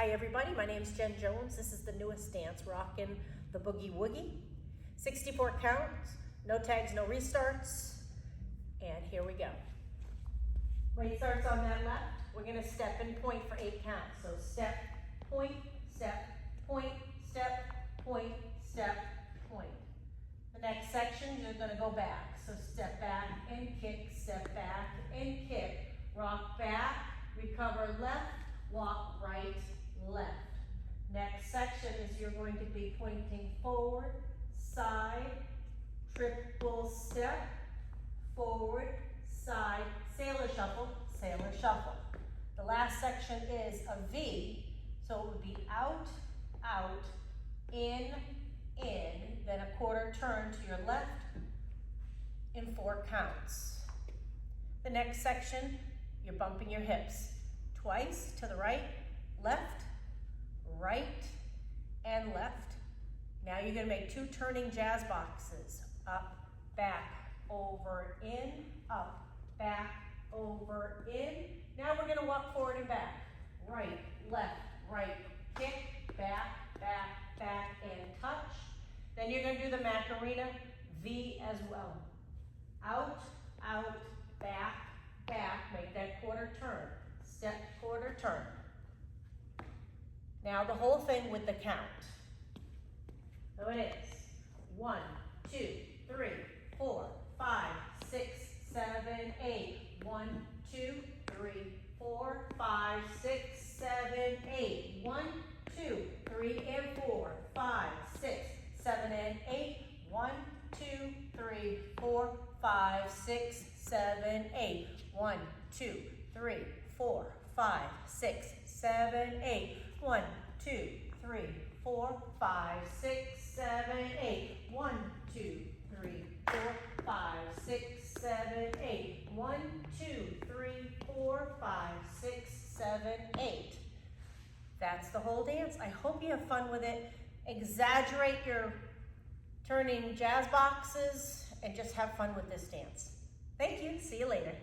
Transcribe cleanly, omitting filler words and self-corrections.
Hi everybody, my name's Jen Jones. This is the newest dance, Rockin the Boogie Woogie. 64 counts, no tags, no restarts. And here we go. Weight starts on that left. We're gonna step and point for 8 counts. So step, point, step, point, step, point, step, point. The next section, you're gonna go back. So step back and kick, step back and kick. Rock back, recover left, walk right, left. Next section is you're going to be pointing forward, side, triple step, forward, side, sailor shuffle, sailor shuffle. The last section is a V, so it would be out, out, in, then a quarter turn to your left in 4 counts. The next section, you're bumping your hips twice to the right, left, right, and left. Now you're gonna make 2 turning jazz boxes. Up, back, over, in, up, back, over, in. Now we're gonna walk forward and back. Right, right, kick, back, back, back, and touch. Then you're gonna do the Macarena V as well. Out, out, back, back, make that quarter turn. Step, quarter turn. Now the whole thing with the count. So it is 1, 2, 3, 4, 5, 6, 7, 8. 1, 2, 3, 4, 5, 6, 7, 8. 1, 2, 3, and 4, 5, 6, 7, and 8. 1, 2, 3, 4, 5, 6, 7, 8. 1, 2, 3, 4, 5, 6, 7, 8. 1, 2, 3, 4, 5, 6, 7, 8. 1, 2, 3, 4, 5, 6, 7, 8. 1, 2, 3, 4, 5, 6, 7, 8. That's the whole dance. I hope you have fun with it. Exaggerate your turning jazz boxes and just have fun with this dance. Thank you. See you later.